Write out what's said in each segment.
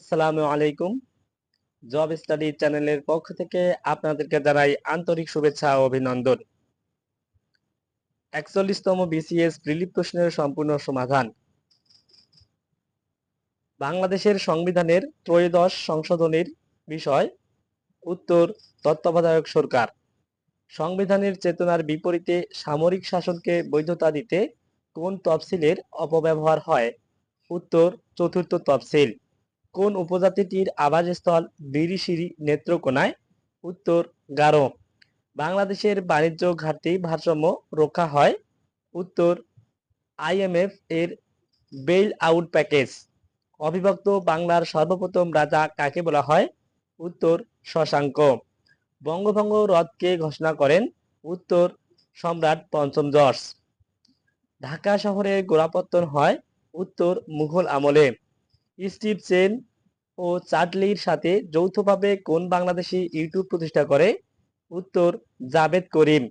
আসসালামু আলাইকুম। Job study চ্যানেলের পক্ষ থেকে আপনাদেরকে জানাই আন্তরিক শুভেচ্ছা ও অভিনন্দন। ৪১তম বিসিএস প্রিলিপ প্রশ্নের সম্পূর্ণ সমাধান। বাংলাদেশের সংবিধানের ত্রয়োদশ সংশোধনীর বিষয়। উত্তর, তত্ত্বাবধায়ক সরকার। সংবিধানের চেতনার বিপরীতে সামরিক শাসনকে বৈধতা দিতে কোন তফসিলের অপব্যবহার হয়? উত্তর, চতুর্থ তফসিল। কোন উপজাতিটির আবাসস্থল বিরিশিরি নেত্রকোনায়? উত্তর, গারো। বাংলাদেশের বাণিজ্য ঘাটতি ভারসাম্য রক্ষা হয়? উত্তর, আইএমএফ এর বেইল আউট প্যাকেজ। অবিভক্ত বাংলার সর্বপ্রথম রাজা কাকে বলা হয়? উত্তর, শশাঙ্ক। বঙ্গভঙ্গ রদকে ঘোষণা করেন? উত্তর, সম্রাট পঞ্চম জর্জ। ঢাকা শহরের গোড়াপত্তন হয়? উত্তর, মুঘল আমলে। স্টিভ চেন ও চার্লির সাথে যৌথভাবে কোন বাংলাদেশি ইউটিউব প্রতিষ্ঠা করে? উত্তর, জাভেদ করিম।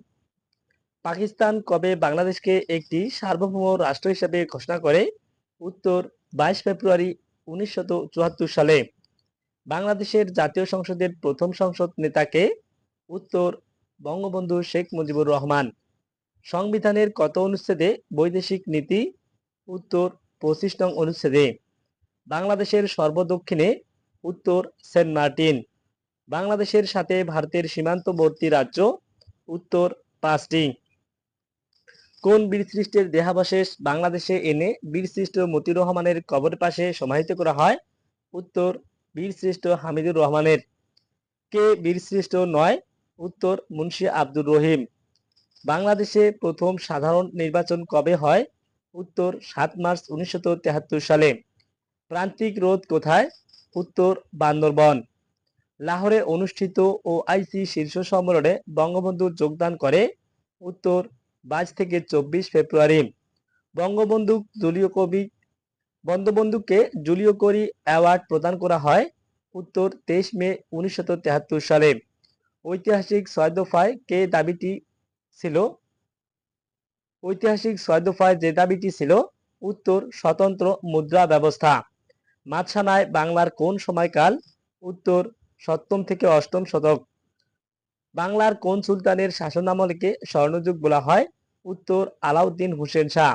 পাকিস্তান কবে বাংলাদেশকে একটি সার্বভৌম রাষ্ট্র হিসেবে ঘোষণা করে? উত্তর, 22 ফেব্রুয়ারি 1974 সালে। বাংলাদেশের জাতীয় সংসদের প্রথম সংসদ নেতাকে? উত্তর, বঙ্গবন্ধু শেখ মুজিবুর রহমান। সংবিধানের কত অনুচ্ছেদে বৈদেশিক নীতি? উত্তর, 25 নং অনুচ্ছেদে। বাংলাদেশের সর্বদক্ষিণে? উত্তর, সেন্ট মার্টিন। বাংলাদেশের সাথে ভারতের সীমান্তবর্তী রাজ্য? উত্তর, 5টি। কোন বীরশ্রেষ্ঠের দেহাবশেষ বাংলাদেশে এনে বীরশ্রেষ্ঠ মতিউর রহমানের কবরের পাশে সমাহিত করা হয়? উত্তর, বীরশ্রেষ্ঠ হামিদুর রহমানের। কে বীরশ্রেষ্ঠ নয়? উত্তর, মুন্সি আব্দুর রহিম। বাংলাদেশে প্রথম সাধারণ নির্বাচন কবে হয়? উত্তর, 7 মার্চ 1973 সালে। প্রান্তিক রোদ কোথায়? উত্তর, বান্দরবন। লাহোরে অনুষ্ঠিত ওআইসি শীর্ষ সম্মেলনে বঙ্গবন্ধু যোগদান করে? উত্তর, 22 থেকে 24 ফেব্রুয়ারি। বঙ্গবন্ধু জুলিও কবি বঙ্গবন্ধুকে জুলিও করি অ্যাওয়ার্ড প্রদান করা হয়? উত্তর, 23 মে 1973 সালে। ঐতিহাসিক 6 দফায় যে দাবিটি ছিল? উত্তর, স্বতন্ত্র মুদ্রা ব্যবস্থা। মাছরাঙায় বাংলার কোন সময়কাল? উত্তর, 7ম থেকে 8ম শতক। বাংলার কোন সুলতানের শাসনামলকে স্বর্ণযুগ বলা হয়? উত্তর, আলাউদ্দিন হোসেন শাহ।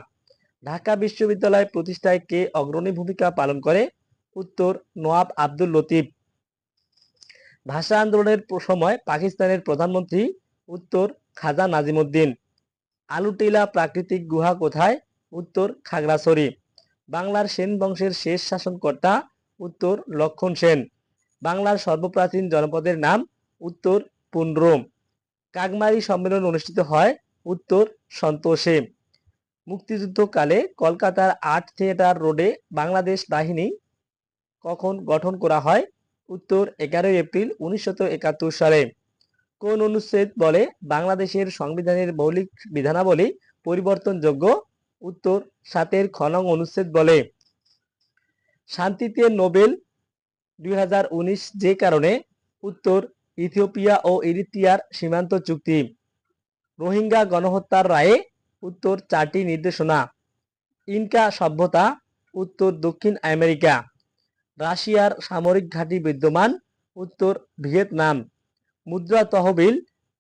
ঢাকা বিশ্ববিদ্যালয় প্রতিষ্ঠায় কে অগ্রণী ভূমিকা পালন করে? উত্তর, নওয়াব আব্দুল লতিফ। ভাষা আন্দোলনের সময় পাকিস্তানের প্রধানমন্ত্রী? উত্তর, খাজা নাজিমুদ্দিন। আলুটিলা প্রাকৃতিক গুহা কোথায়? উত্তর, খাগড়াছড়ি। বাংলার সেন বংশের শেষ শাসনকর্তা? উত্তর, লক্ষণ সেন। বাংলার সর্বপ্রাচীন জনপদের নাম? উত্তর, পুন্ড্র। কাকমারি সম্মেলন অনুষ্ঠিত হয়? উত্তর, সন্তোষে। মুক্তিযুদ্ধকালে কলকাতার আর্ট থিয়েটার রোডে বাংলাদেশ বাহিনী কখন গঠন করা হয়? উত্তর, 11 এপ্রিল 1971 সালে। কোন অনুচ্ছেদ বলে বাংলাদেশের সংবিধানের মৌলিক বিধানাবলী পরিবর্তনযোগ্য? উত্তর, 7 খ নং অনুচ্ছেদ বলে। শান্তিতে নোবেল 2019 যে কারণে? উত্তর, ইথিওপিয়া ও ইরিত্রিয়ার সীমান্ত চুক্তি। রোহিঙ্গা গণহত্যার রায়ে? উত্তর, 4টি নির্দেশনা। ইনকা সভ্যতা? উত্তর, দক্ষিণ আমেরিকা। রাশিয়ার সামরিক ঘাঁটি বিদ্যমান? উত্তর, ভিয়েতনাম। মুদ্রা তহবিল?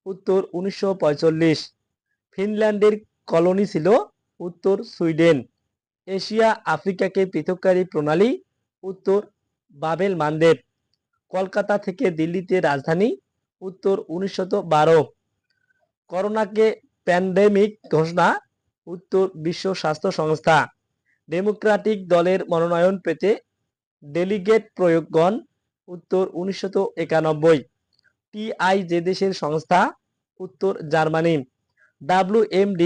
উত্তর, 1945। ফিনল্যান্ডের কলোনি ছিল? উত্তর, সুইডেন। এশিয়া আফ্রিকাকে পৃথককারী প্রণালী? উত্তর, বাবেল মানদেব। কলকাতা থেকে দিল্লিতে রাজধানী? উত্তর, 1912। করোনাকে প্যান্ডেমিক ঘোষণা? উত্তর, বিশ্ব স্বাস্থ্য সংস্থা। ডেমোক্রেটিক দলের মনোনয়ন পেতে ডেলিগেট প্রয়োগগণ? উত্তর, 1991। টিআই যে দেশের সংস্থা? উত্তর, জার্মানি। WMD?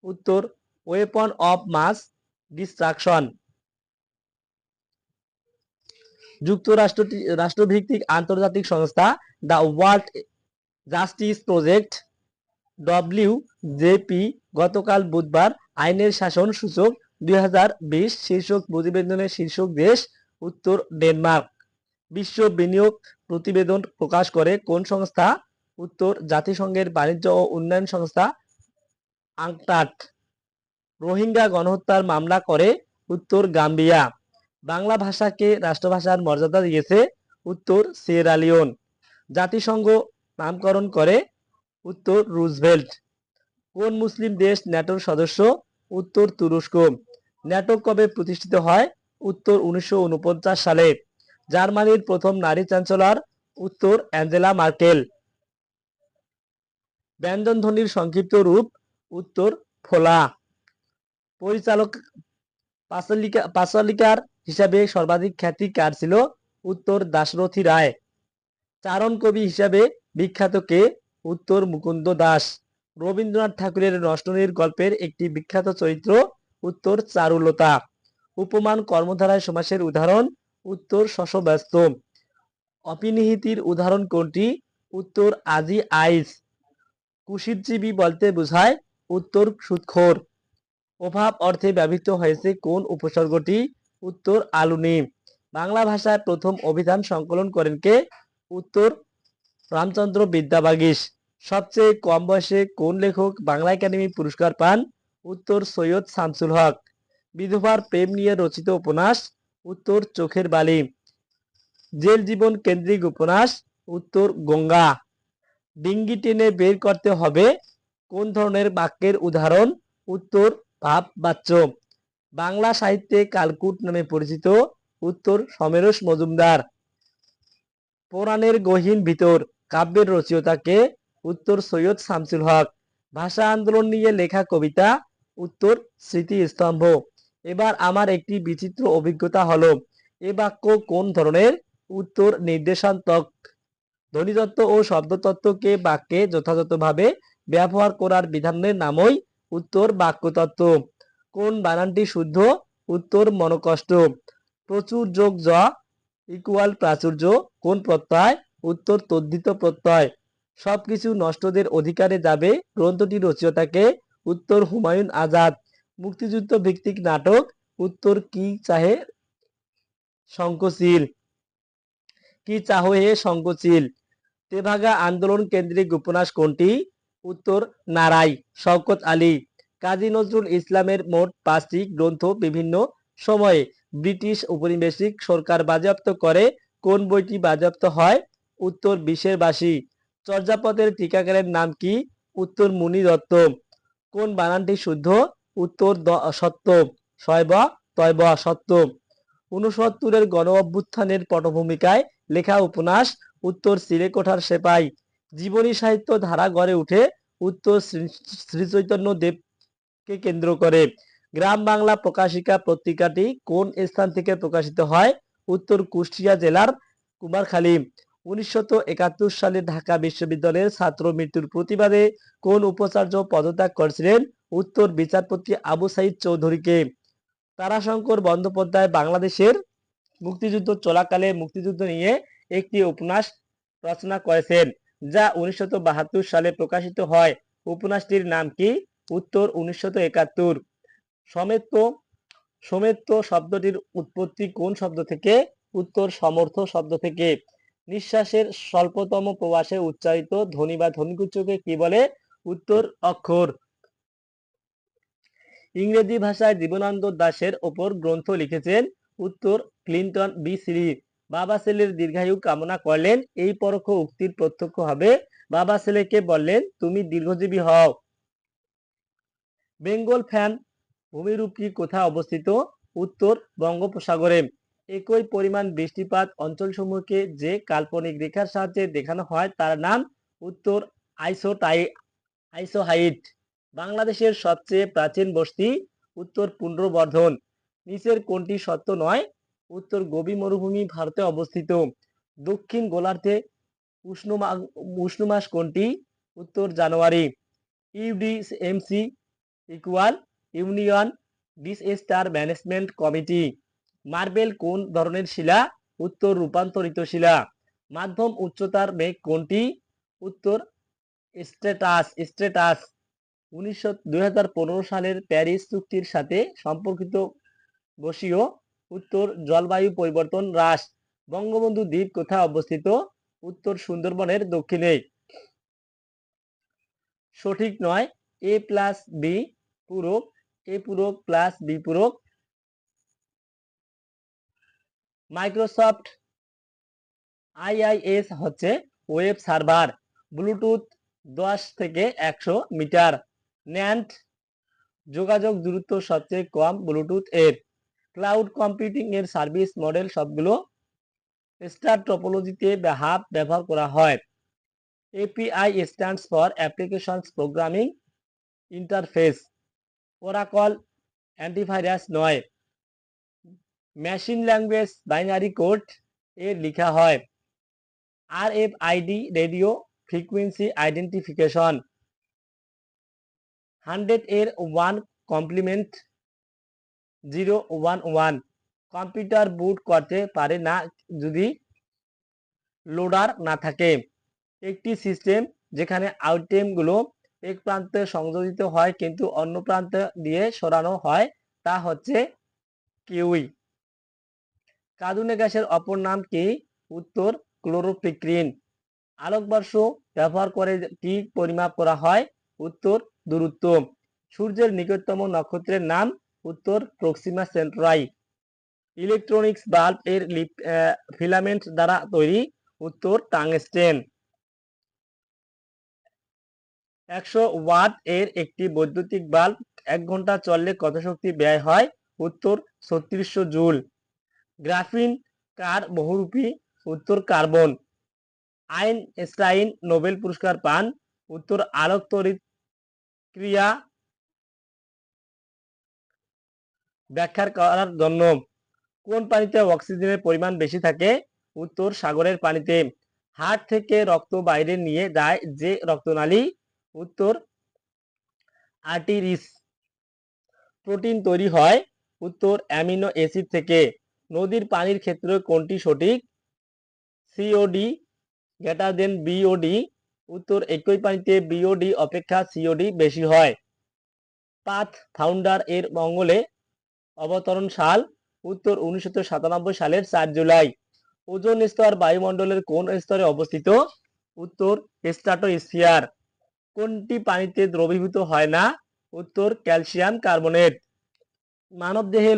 উত্তর, ওয়েপন অফ মাস ডিস্ট্রাকশন। যুক্তরাষ্ট্রটি রাষ্ট্রভিত্তিক আন্তর্জাতিক সংস্থা the world justice project WJP গতকাল বুধবার আইনের শাসন সূচক 2020 শীর্ষক প্রতিবেদনের শীর্ষক দেশ? উত্তর, ডেনমার্ক। বিশ্ব বিনিয়োগ প্রতিবেদন প্রকাশ করে কোন সংস্থা? উত্তর, জাতিসংঘের বাণিজ্য ও উন্নয়ন সংস্থা আংটাট। রোহিঙ্গা গণহত্যার মামলা করে? উত্তর, গাম্বিয়া। বাংলা ভাষাকে রাষ্ট্রভাষার মর্যাদা দিয়েছে? উত্তর সিয়েরা লিওন। জাতিসংঘ নামকরণ করে? উত্তর রুজভেল্ট। কোন মুসলিম দেশ ন্যাটোর সদস্য? উত্তর তুরস্ক। ন্যাটো কবে প্রতিষ্ঠিত হয়? উত্তর 1949 সালে। জার্মানির প্রথম নারী চ্যান্সেলর? উত্তর অ্যাঞ্জেলা মার্কেল। ব্যঞ্জনধ্বনির সংক্ষিপ্ত রূপ? উত্তর ফোলা। পরিচালক পাঁচালিকার হিসাবে সর্বাধিক খ্যাতি কার ছিল? উত্তর দাশরথী রায়। চারণ কবি হিসাবে বিখ্যাত কে? উত্তর মুকুন্দ দাস। রবীন্দ্রনাথ ঠাকুরের নষ্টনীড় গল্পের একটি বিখ্যাত চরিত্র? উত্তর চারুলতা। উপমান কর্মধারায় সমাসের উদাহরণ? উত্তর শশব্যস্ত। অপিনিহিতির উদাহরণ কোনটি? উত্তর আজি আইস। কুশীরজীবী বলতে বোঝায়? উত্তর সুদখোর। অভাব অর্থে ব্যবহৃত হয়েছে কোন উপসর্গটি? উত্তর আলুনি। বাংলা ভাষায় প্রথম অভিধান সংকলন করেন কে? উত্তর রামচন্দ্র বিদ্যাবাগীশ। সবচেয়ে কম বয়সে কোন লেখক বাংলা একাডেমি পুরস্কার পান? উত্তর সৈয়দ শামসুল হক। বিধবার প্রেম নিয়ে রচিত উপন্যাস? উত্তর চোখের বালি। জেল জীবন কেন্দ্রিক উপন্যাস? উত্তর গঙ্গা। ডিঙ্গি টেনে বের করতে হবে কোন ধরনের বাক্যের উদাহরণ? উত্তর ভাব বাচ্য। বাংলা সাহিত্যে কালকুট নামে পরিচিত? উত্তর সমরেশ মজুমদার। পুরাণের গহীন ভিতর কাব্যের রচয়িতা কে? উত্তর সৈয়দ শামসুল হক। ভাষা আন্দোলন নিয়ে লেখা কবিতা? উত্তর স্মৃতিস্তম্ভ। এবার আমার একটি বিচিত্র অভিজ্ঞতা হলো। এ বাক্য কোন ধরনের? উত্তর নির্দেশান্তক। ধ্বনিতত্ত্ব ও শব্দতত্ত্বকে বাক্যে যথাযথভাবে ব্যবহার করার বিধানের নামই উত্তর বাক্যতত্ত্ব। কোন বানানটি শুদ্ধ? উত্তর মনোকষ্ট। প্রচুর যোগ জ ইকুয়াল প্রাচুর্য কোন প্রত্যয়? উত্তর তদ্ধিত প্রত্যয়। সবকিছু নষ্টদের অধিকারে যাবে গ্রন্থটি রচয়িতাকে? উত্তর হুমায়ুন আজাদ। মুক্তিযুদ্ধ ভিত্তিক নাটক? উত্তর কি চাহে শঙ্খচিল। কি চাহো হে শঙ্খচিল। তেভাগা আন্দোলন কেন্দ্রিক উপন্যাস কোনটি? উত্তর নারাই। শওকত আলী। কাজী নজরুল ইসলামের মোট 5টি গ্রন্থ বিভিন্ন সময়ে ব্রিটিশ উপনিবেশিক সরকার বাজেয়াপ্ত করে। কোন বইটি বাজেয়াপ্ত হয়? উত্তর বিশের বাসী। চর্যাপদের টিকাকারের নাম কি? উত্তর মুনি দত্ত। কোন বানানটি শুদ্ধ? উত্তর সত্য। শয়ব তয়ব সত্য। 69-এর গণ অভ্যুত্থানের পটভূমিকায় লেখা উপন্যাস? উত্তর চিলেকোঠার সেপাই। জীবনী সাহিত্য ধারা গড়ে উঠে? উত্তর শ্রীচৈতন্য দেবকে কেন্দ্র করে। গ্রাম বাংলা প্রকাশিকা পত্রিকাটি কোন স্থান থেকে প্রকাশিত হয়? উত্তর কুষ্টিয়া জেলার কুমারখালী। 1971 সালে ঢাকা বিশ্ববিদ্যালয়ের ছাত্র মৃত্যুর প্রতিবাদে কোন উপাচার্য পদত্যাগ করেছিলেন? উত্তর বিচারপতি আবু সাইদ চৌধুরীকে। তারাশঙ্কর বন্দ্যোপাধ্যায় বাংলাদেশের মুক্তিযুদ্ধ চলাকালে মুক্তিযুদ্ধ নিয়ে একটি উপন্যাস রচনা করেছেন, যা 1972 সালে প্রকাশিত হয়। উপন্যাসটির নাম কি? উত্তর 1971। সমেত সমেত শব্দটির উৎপত্তি কোন শব্দ থেকে? উত্তর সমর্থ শব্দ থেকে। নিঃশ্বাসের স্বল্পতম প্রবাসে উচ্চারিত ধ্বনি বা ধ্বনিগুচ্ছকে কি বলে? উত্তর অক্ষর। ইংরেজি ভাষায় জীবনানন্দ দাশের ওপর গ্রন্থ লিখেছেন? উত্তর ক্লিন্টন বি সিলি। বাবা ছেলের দীর্ঘায়ু কামনা করলেন, এই পরোক্ষ উক্তির প্রত্যক্ষ হবে বাবা ছেলেকে বললেন তুমি দীর্ঘজীবী হও। বেঙ্গল ফ্যান ভূমিরূপটি কোথায় অবস্থিত? উত্তর বঙ্গোপসাগরে। একই পরিমাণ বৃষ্টিপাত অঞ্চলসমূহকে যে কাল্পনিক রেখার সাহায্যে দেখানো হয় তার নাম? উত্তর আইসোহাইট। বাংলাদেশের সবচেয়ে প্রাচীন বসতি? উত্তর পুন্ড্রবর্ধন। নিচের কোনটি সত্য নয়? উত্তর গোবি মরুভূমি ভারতে অবস্থিত। দক্ষিণ গোলার্ধে উষ্ণ মাস কোনটি? উত্তর January. UDMC equal union disaster management committee. Marble কোন ধরনের শিলা? উত্তর রূপান্তরিত শিলা। মাধ্যম উচ্চতার মেঘ কোনটি? উত্তর স্ট্রেটাস। 2015 সালের প্যারিস চুক্তির সাথে সম্পর্কিত বসীয়? উত্তর জলবায়ু পরিবর্তন হ্রাস। বঙ্গবন্ধু দ্বীপ কোথায় অবস্থিত? উত্তর সুন্দরবনের দক্ষিণে। সঠিক নয়। এ প্লাস বি পূরক, এ পূরক প্লাস বি পূরক মাইক্রোসফট আইআইএস হচ্ছে ওয়েব সার্ভার। ব্লুটুথ 10 থেকে 100 মিটার। ন্যান্ট যোগাযোগ দূরত্ব সবচেয়ে কম ব্লুটুথ এর। ক্লাউড কম্পিউটিং এর সার্ভিস মডেল সবগুলো স্টার টপোলজিতে হাব ব্যবহার করা হয়। API stands for applications programming interface. Oracle antivirus নয়। মেশিন ল্যাঙ্গুয়েজ বাইনারি কোড এ লেখা হয়। RFID radio frequency identification. 100 এর 1 কমপ্লিমেন্ট 011। কম্পিউটার বুট করতে পারে না যদি লোডার না থাকে। একটি সিস্টেম যেখানে আইটেমগুলো এক প্রান্তে সংযোজিত হয় কিন্তু অন্য প্রান্ত দিয়ে সরানো হয় তা হচ্ছে কিউই। কাঁদুনে গ্যাসের অপর নাম কি? উত্তর ক্লোরোফ্রিক্রিন। আলোকবর্ষ ব্যবহার করে কি পরিমাপ করা হয়? উত্তর দূরত্ব। সূর্যের নিকটতম নক্ষত্রের নাম? উত্তর প্রক্সিমা সেন্টরাই। ইলেকট্রনিক্স বাল্ব এর ফিলামেন্ট দ্বারা তৈরি? উত্তর টাংস্টেন। 100 ওয়াট এর একটি বৈদ্যুতিক বাল্ব 1 ঘন্টা চললে কত শক্তি ব্যয় হয়? উত্তর 3600 জুল। গ্রাফিন কার বহুরূপী? উত্তর কার্বন। আইনস্টাইন নোবেল পুরস্কার পান? উত্তর আলোক তড়িৎ ক্রিয়া ব্যাখ্যা করার জন্য। কোন পানিতে অক্সিজেনের পরিমাণ বেশি থাকে? উত্তর সাগরের পানিতে। হার্ট থেকে রক্ত বাইরে নিয়ে যায় যে রক্তনালী? উত্তর আর্টারিস। প্রোটিন তৈরি হয়? উত্তর অ্যামিনো অ্যাসিড থেকে। নদীর পানির ক্ষেত্রে কোনটি সঠিক? COD greater than BOD. উত্তর একই পানিতে বিওডি অপেক্ষা সিওডি বেশি হয়। পাথ ফাউন্ডার এর মঙ্গলে অবতরণ সাল? উত্তর 1997 সালের 4 জুলাই। ওজোন স্তর বায়ুমণ্ডলের কোন স্তরে অবস্থিত? উত্তর স্ট্রাটোস্ফিয়ার। কোনটি পানিতে দ্রবীভূত হয় না? উত্তর ক্যালসিয়াম কার্বনেট। মানবদেহে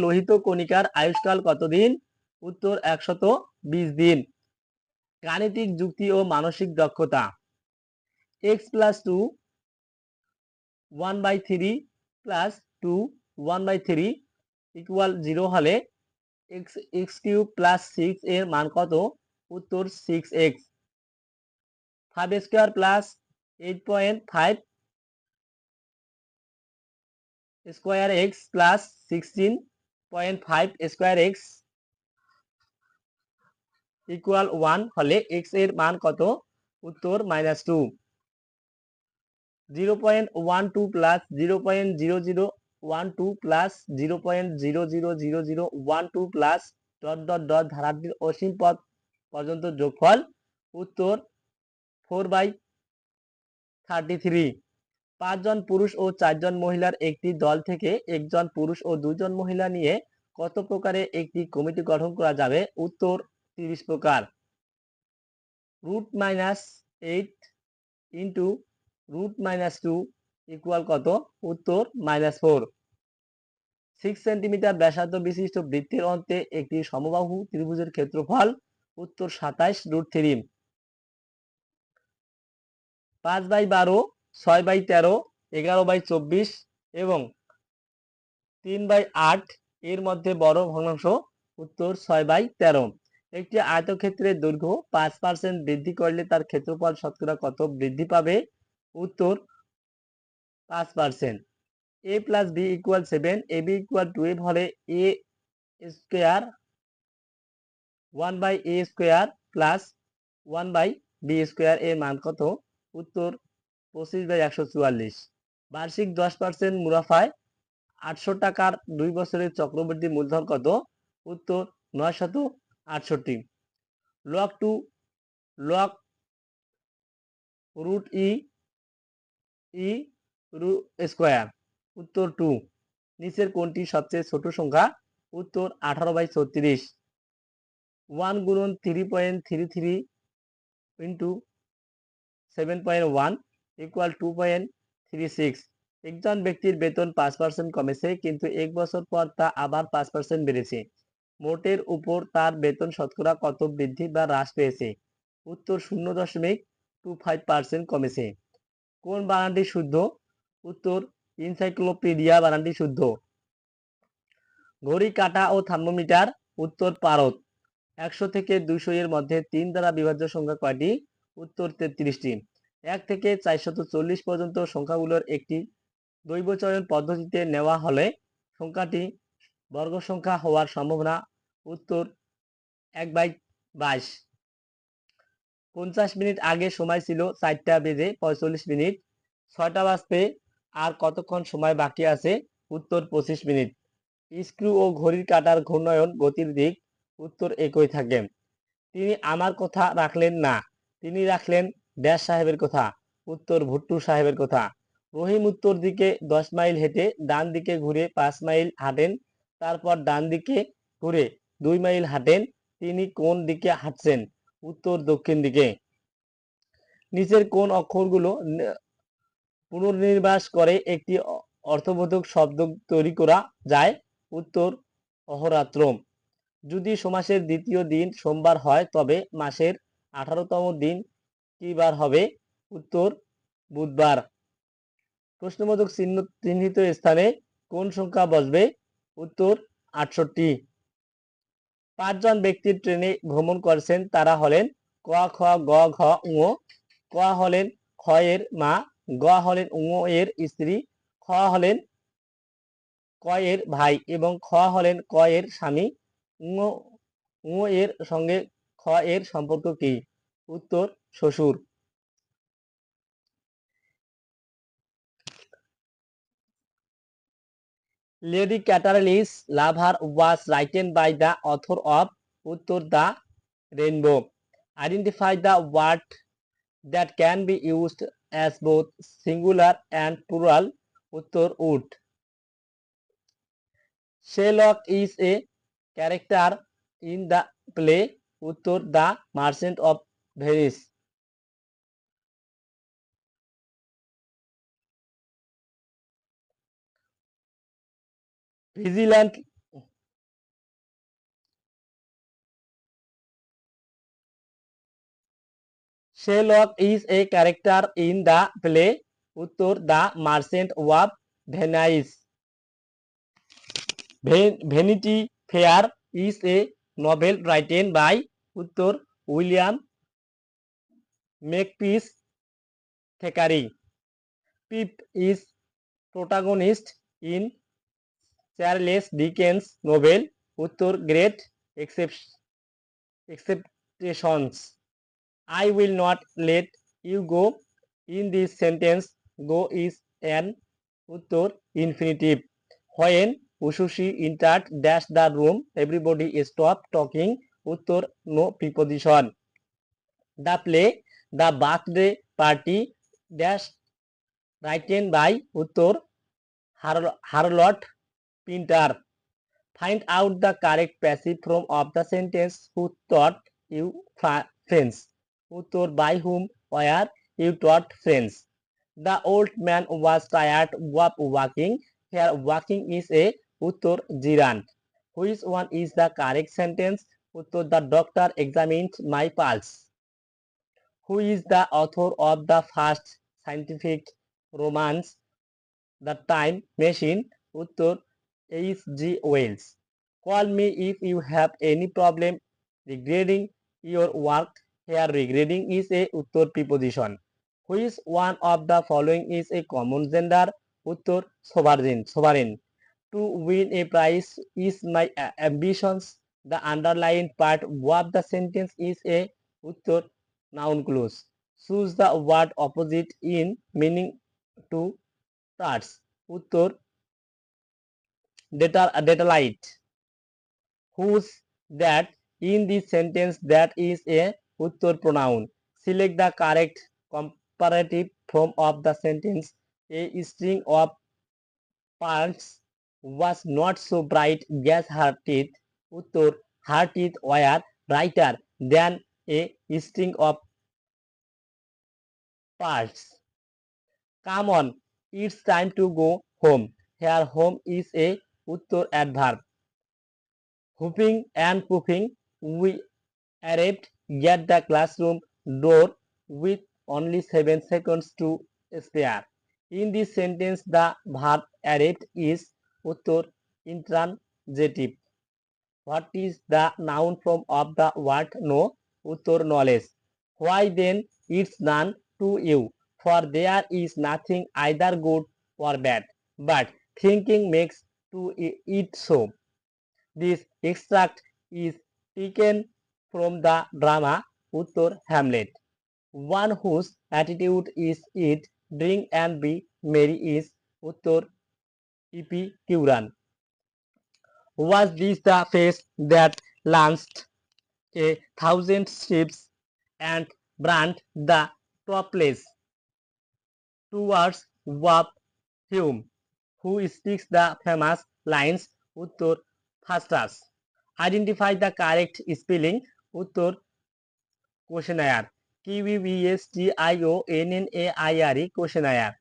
লোহিত কণিকার আয়ুষ্কাল কতদিন? উত্তর 120 দিন। গাণিতিক যুক্তি ও মানসিক দক্ষতা। x + 2 1/3 + 2 1/3 = 0 হলে x³ + 6 এর মান কত? উত্তর 6x। 5² + 8.5 square x + 16.5 square x = 1 হলে x এর মান কত? উত্তর -2। 0.12 + 0.0012 + 0.000012 .. অসীম পদ পর্যন্ত যোগফল? উত্তর 4/33। 5 জন পুরুষ ও 4 জন মহিলার একটি দল থেকে একজন পুরুষ ও 2 জন মহিলা নিয়ে কত প্রকারে একটি কমিটি গঠন করা যাবে? উত্তর 30 প্রকার। √8 * √2 = কত? উত্তর -4। 6 সেন্টিমিটার ব্যাসার্ধ বিশিষ্ট বৃত্তের অন্তে একটি সমবাহু ত্রিভুজের ক্ষেত্রফল? উত্তর 27√3। 5/12 6/13 11/24 এবং 3/8 এর মধ্যে বড় ভগ্নাংশ? উত্তর 6/13। একটি আয়তক্ষেত্রের দৈর্ঘ্য 5% বৃদ্ধি করলে তার ক্ষেত্রফল শতকরা কত বৃদ্ধি পাবে? উত্তর 5%। a + b = 7 ab = 12 হলে a স্কয়ার 1/a² + 1/b² এর মান কত? উত্তর 25/144। বার্ষিক 10% মুনাফায় 800 টাকার 2 বছরের চক্রবৃদ্ধি মূলধন কত? উত্তর 968। log 2 log √e² উত্তর 2। নিচের কোনটি সবচেয়ে ছোট সংখ্যা? উত্তর 18/36। 1 × 3.33 × 7.1 = 2.36। একজন ব্যক্তির বেতন 5% কমেছে, কিন্তু 1 বছর পর তা আবার 5% বেড়েছে। মোটের উপর তার বেতন শতকরা কত বৃদ্ধি বা হ্রাস পেয়েছে? উত্তর 0.25% কমেছে। কোন বানানটি শুদ্ধ? উত্তর ইনসাইক্লোপিডিয়া বানানটি শুদ্ধ। ঘড়ি কাঁটা ও থার্মোমিটার? উত্তর পারদ। 100 থেকে 200 এর মধ্যে 3 দ্বারা বিভাজ্য সংখ্যা কয়টি? উত্তর 33টি। 1 থেকে 440 পর্যন্ত সংখ্যাগুলোর একটি দৈবচয়ন পদ্ধতিতে নেওয়া হলে সংখ্যাটি বর্গ সংখ্যা হওয়ার সম্ভাবনা? উত্তর 1/22। 50 মিনিট আগে সময় ছিল 4টা বেজে 45 মিনিট। 6টা বাজতে আর কতক্ষণ সময় বাকি আছে? উত্তর 25 মিনিট। স্ক্রু ও ঘড়ির কাঁটার ঘূর্ণায়ন গতির দিক? উত্তর একই থাকে। তিনি আমার কথা রাখলেন না, তিনি রাখলেন ড্যাশ সাহেবের কথা? উত্তর ভুট্টু সাহেবের কথা। রহিম উত্তর দিকে 10 মাইল হেঁটে ডান দিকে ঘুরে 5 মাইল হাঁটেন, তারপর ডান দিকে ঘুরে 2 মাইল হাঁটেন। তিনি কোন দিকে হাঁটছেন? উত্তর দক্ষিণ দিকে। নিচের কোন অক্ষরগুলো পুনর্নির্বাস করে একটি অর্থবোধক শব্দ তৈরি করা যায়? উত্তর অহোরাত্র। যদি সমাসের দ্বিতীয় দিন সোমবার হয় তবে মাসের 18তম দিন কি বার হবে? উত্তর বুধবার। প্রশ্নবোধক চিহ্নিত স্থানে কোন সংখ্যা বসবে? উত্তর 68। 5 জন ব্যক্তি ট্রেনে ভ্রমণ করছেন, তারা হলেন ক, খ, গ, ঘ, ঙ। ক হলেন খ এর মা, গ হলেন ঙ এর স্ত্রী, খ হলেন ক এর ভাই এবং খ হলেন ক এর স্বামী। ঙ এর সঙ্গে খ এর সম্পর্ক কি? উত্তর শ্বশুর। Lady Chatterley's lover was written by the author of? উত্তর the rainbow. Identify the word that can be used as both singular and plural? উত্তর would. Sherlock is a character in the play? উত্তর the Merchant of Venice. Vigilant Sherlock is a character in the play? উত্তর the Merchant of Venice. Vanity Fair is a novel written by? উত্তর William Makepeace Thackeray. Pip is protagonist in Charles Dickens novel? উত্তর great expectations. I will not let you go. In this sentence, go is an? উত্তর infinitive. When Usushi entered dash the room, everybody stopped talking. উত্তর no preposition. The play The Birthday Party dash written by? উত্তর হারলট Pinter. Find out the correct passive form of the sentence who taught you French? উত্তর by whom were you taught French? The old man was tired of walking. Here walking is a? উত্তর gerund. Which one is the correct sentence? উত্তর the doctor examined my pulse. Who is the author of the first scientific romance, The Time Machine? উত্তর H.G. Wells. Call me if you have any problem regarding your work. Here regarding is a? উত্তর preposition. Which one of the following is a common gender? উত্তর sovereign. To win a prize is my ambitions. The underlined part of the sentence is a? উত্তর noun clause. Choose the word opposite in meaning to stars? উত্তর data-light. Whose that in this sentence that is a? উত্তর pronoun. Select the correct comparative form of the sentence. A string of pearls was not so bright as her teeth. উত্তর her teeth were brighter than a string of pearls. Come on, It's time to go home. Here home is a উত্তর adverb. Hooping and pooping. We arrived at the classroom door with only 7 seconds to spare. In this sentence, the verb arrived is uttor intransitive. What is the noun form of the word know? Uttor knowledge. Why then it's none to you? For there is nothing either good or bad, but thinking makes to it so. This extract is taken from the drama Uttor Hamlet. One whose attitude is eat, drink and be merry is Uttor Epicurean. Was this the face that launched 1,000 ships and brand the topless towards of Hume, who speaks the famous lines Uttor Faustus? Identify the correct spelling Uttor questionnaire. Questionnaire. Questionnaire.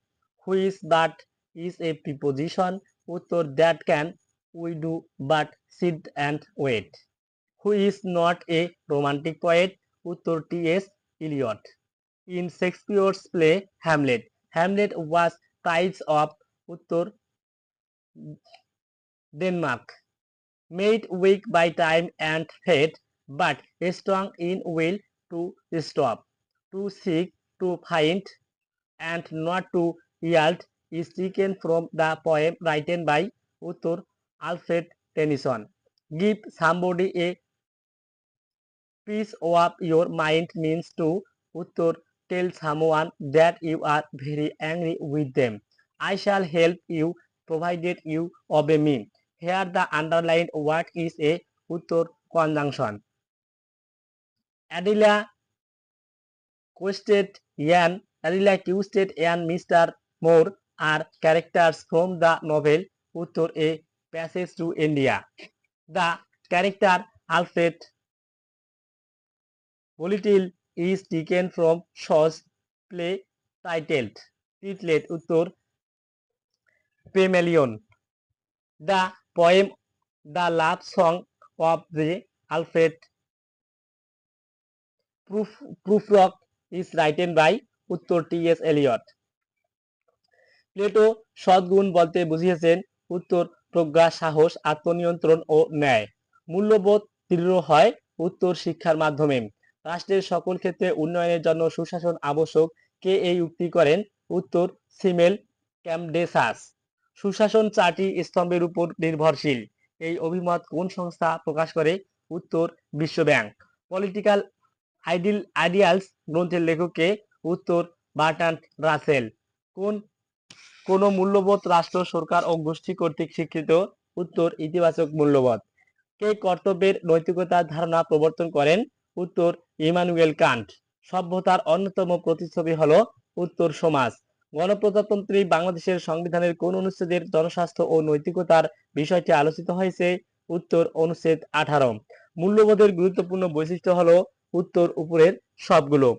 Which but is a preposition Uttor that can we do but sit and wait. Who is not a romantic poet? Uttor T.S. Eliot. In Shakespeare's play Hamlet, Hamlet was Prince of Uttor Denmark, made weak by time and fate, but strong in will to stop, to seek, to find, and not to yield is taken from the poem written by Uttor Alfred Tennyson. Give somebody a piece of your mind means to Uttor tell someone that you are very angry with them. I shall help you provided you obey me. Here the underlined word is a Uttor conjunction. Adela Quested and Mr. Moore are characters from the novel Uttor A Passage to India. The character Alfred Volatil is taken from Shaw's play titled Uttor Pygmalion. The poem The Love Song of the Alfred Prufrock is written by Uttor T.S. Eliot. Plato সদ্গুণ বলতে বুঝিয়েছেন উত্তর প্রজ্ঞা, সাহস, আত্মনিয়ন্ত্রণ ও ন্যায়। মূল্যবোধ দৃঢ় হয় উত্তর শিক্ষার মাধ্যমে। রাষ্ট্রের সকল ক্ষেত্রে উন্নয়নের জন্য সুশাসন আবশ্যক। কে এই উক্তি করেন? উত্তর সিমেল ক্যামডেসাস। সুশাসন 4টি স্তম্ভের উপর নির্ভরশীল। এই অভিমত কোন সংস্থা প্রকাশ করে? উত্তর বিশ্ব ব্যাংক। পলিটিক্যাল আইডিয়ালস গ্রন্থের লেখককে? উত্তর বার্ট্রান্ড রাসেল। কোন মূল্যবোধ রাষ্ট্র, সরকার ও গোষ্ঠী কর্তৃক স্বীকৃত? উত্তর ইতিবাচক মূল্যবোধ। কে কর্তব্যের নৈতিকতার ধারণা প্রবর্তন করেন? উত্তর ইমানুয়েল কান্ট। সভ্যতার অন্যতম প্রতিচ্ছবি হলো উত্তর সমাজ। গণপ্রজাতন্ত্রী বাংলাদেশের সংবিধানের কোন অনুচ্ছেদের জনস্বাস্থ্য ও নৈতিকতার বিষয়টি আলোচিত হয়েছে? উত্তর অনুচ্ছেদ 18। মূল্যবোধের গুরুত্বপূর্ণ বৈশিষ্ট্য হলো? উত্তর উপরের সবগুলো।